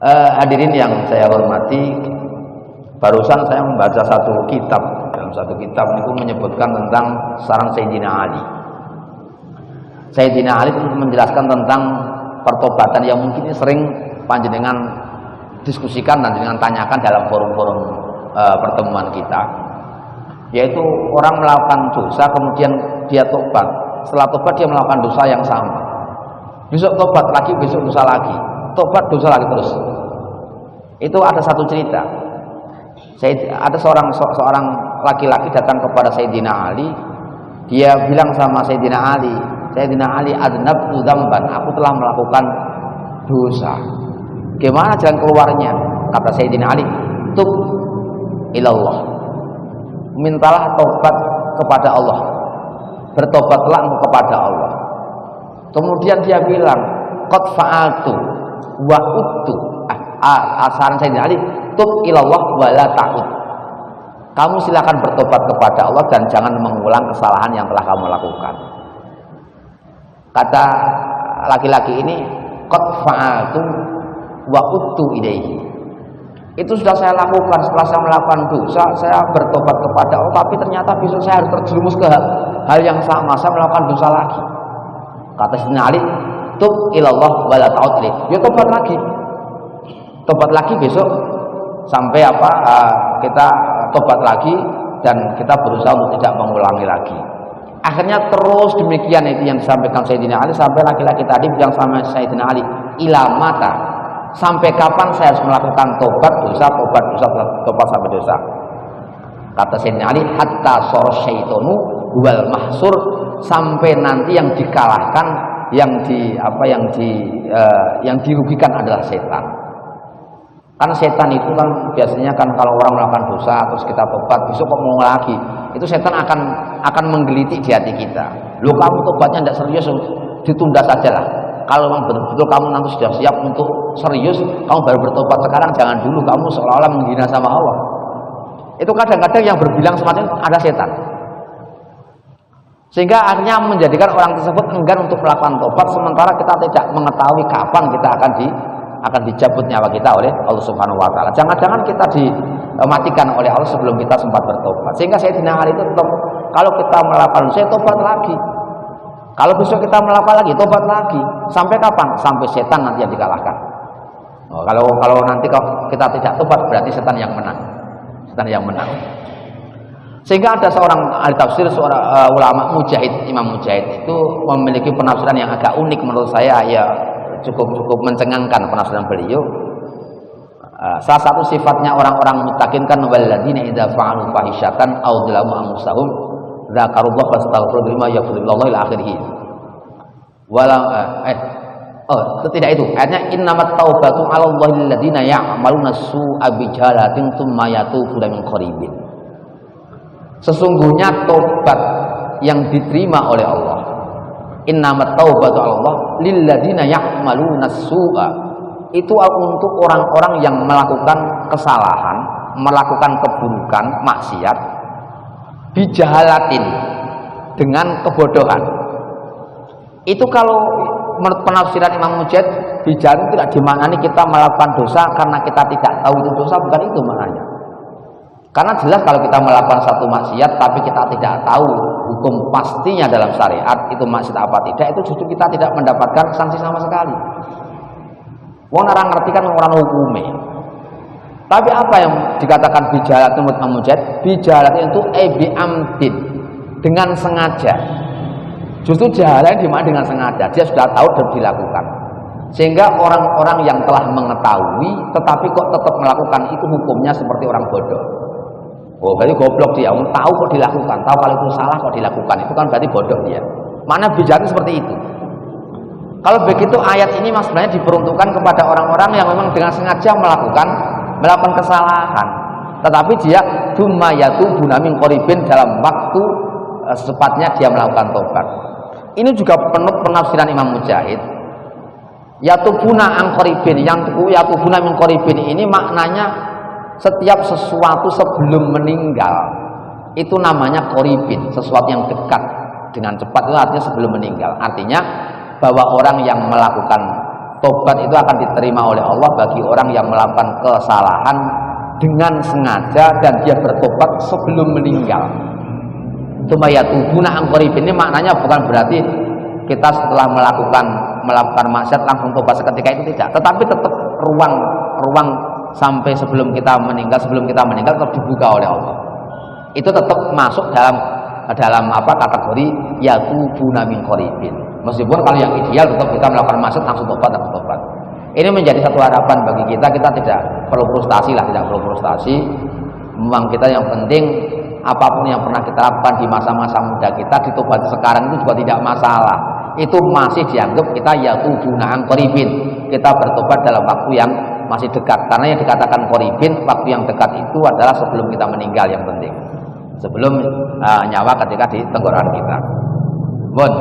Hadirin yang saya hormati, barusan saya membaca satu kitab. Dalam satu kitab itu menyebutkan tentang saran Sayyidina Ali. Sayyidina Ali itu menjelaskan tentang pertobatan yang mungkin sering panjenengan diskusikan dan dengan tanyakan dalam forum-forum pertemuan kita, yaitu orang melakukan dosa kemudian dia tobat. Setelah tobat dia melakukan dosa yang sama, besok tobat lagi, besok dosa lagi, tobat dosa lagi terus. Itu ada satu cerita. Ada seorang laki-laki datang kepada Sayyidina Ali. Dia bilang sama Sayyidina Ali, adnabtu dzamban, aku telah melakukan dosa. Gimana jalan keluarnya? Kata Sayyidina Ali, tub ilallah, mintalah tobat kepada Allah, bertobatlah kepada Allah. Kemudian dia bilang, qad fa'altu wa uttu. Saran Sayyidina Ali, tub ilallah wa la ta'ud. Kamu silakan bertobat kepada Allah dan jangan mengulang kesalahan yang telah kamu lakukan. Kata laki-laki ini, qad fa'altu wa uttu ilaihi. Itu sudah saya lakukan. Setelah saya melakukan dosa, saya bertobat kepada Allah, tapi ternyata besok saya harus terjerumus ke hal yang sama, saya melakukan dosa lagi. Kata Sayyidina Ali, tub ilallah wa la ta'ud ilaihi. Ya tobat lagi besok sampai kita tobat lagi dan kita berusaha untuk tidak mengulangi lagi. Akhirnya terus demikian itu yang disampaikan Sayyidina Ali, sampai laki-laki tadi bilang sama Sayyidina Ali, ila mata, sampai kapan saya harus melakukan tobat sampai dosa. Kata Sayyidina Ali, hatta sor syaitonu wal mahsur, sampai nanti yang dikalahkan, yang dirugikan adalah setan. Karena setan itu kan biasanya kan kalau orang melakukan dosa terus kita tobat, besok kok mau lagi, itu setan akan menggelitik di hati kita. Loh, kamu tobatnya tidak serius, ditunda sajalah. Kalau memang betul-betul kamu nanti sudah siap untuk serius, kamu baru bertobat sekarang, jangan dulu kamu seolah-olah menghina sama Allah. Itu kadang-kadang yang berbilang semacam ada setan, sehingga akhirnya menjadikan orang tersebut enggan untuk melakukan tobat, sementara kita tidak mengetahui kapan kita akan dicabut nyawa kita oleh Allah Subhanahu wa taala. Jangan-jangan kita dimatikan oleh Allah sebelum kita sempat bertobat. Sehingga Sayyidina Ali itu tetap, kalau kita melakukan dosa, tobat lagi. Kalau besok kita melakukan lagi, tobat lagi. Sampai kapan? Sampai setan nanti yang dikalahkan. Kalau nanti kita tidak tobat, berarti setan yang menang. Sehingga ada seorang ahli tafsir, seorang ulama mujahid, Imam Mujahid itu memiliki penafsiran yang agak unik menurut saya, ya cukup mencengangkan penafsiran beliau. Salah satu sifatnya orang-orang muttaqin kan walladzina idza fa'alu fahishatan aw dzalamu anfusahum dzakarullaha fastaghfiru lima yaghfirullahu ila akhirih. Itu tidak itu. Ayatnya innamat taubatu 'alallahi alladzina ya'maluna su'a bijahalatin tsumma yatubuna min qaribin. Sesungguhnya tobat yang diterima oleh Allah, innamat taubatu 'alallah lilladzina ya'maluna su'a, itu untuk orang-orang yang melakukan kesalahan, melakukan keburukan, maksiat, bijahalatin, dengan kebodohan. Itu kalau menurut penafsiran Imam Mujahid, bijahalatin tidak dimaknani kita melakukan dosa karena kita tidak tahu itu dosa, bukan itu maknanya. Karena jelas kalau kita melakukan satu maksiat tapi kita tidak tahu hukum pastinya dalam syariat itu maksiat apa tidak, itu justru kita tidak mendapatkan sanksi sama sekali. Wong orang ngerti kan orang hukumnya. Tapi apa yang dikatakan bijalat menurut Imam Mujahid? Bijalat itu bi'amdin, dengan sengaja. Justru jalan dimana dengan sengaja, dia sudah tahu dan dilakukan. Sehingga orang-orang yang telah mengetahui tetapi kok tetap melakukan, itu hukumnya seperti orang bodoh. Oh, berarti goblok dia, tahu kok dilakukan, tahu kalau itu salah kok dilakukan, itu kan berarti bodoh dia. Mana bijaksana seperti itu. Kalau begitu ayat ini sebenarnya diperuntukkan kepada orang-orang yang memang dengan sengaja melakukan kesalahan, tetapi dia tsumma yatubuna min qaribin, dalam waktu secepatnya dia melakukan tobat. Ini juga penuh penafsiran Imam Mujahid. Yatubuna an qaribin, yang yatubuna min qaribin ini maknanya setiap sesuatu sebelum meninggal itu namanya qaribin, sesuatu yang dekat dengan cepat, itu artinya sebelum meninggal. Artinya bahwa orang yang melakukan tobat itu akan diterima oleh Allah bagi orang yang melakukan kesalahan dengan sengaja dan dia bertobat sebelum meninggal. Cuma ya tubuna angkorib ini maknanya bukan berarti kita setelah melakukan maksiat langsung tobat seketika itu, tidak, tetapi tetap ruang sampai sebelum kita meninggal tetap dibuka oleh Allah. Itu tetap masuk dalam kategori ya tubuna min qoribin. Meskipun kalau yang ideal tetap kita melakukan maksiat langsung tobat. Ini menjadi satu harapan bagi kita tidak perlu frustasi. Memang kita yang penting apapun yang pernah kita lakukan di masa-masa muda kita ditobati sekarang itu juga tidak masalah. Itu masih dianggap kita yatubuna an qaribin. Kita bertobat dalam waktu yang masih dekat. Karena yang dikatakan qaribin, waktu yang dekat itu adalah sebelum kita meninggal yang penting. Sebelum nyawa ketika di tenggorokan kita. Bon.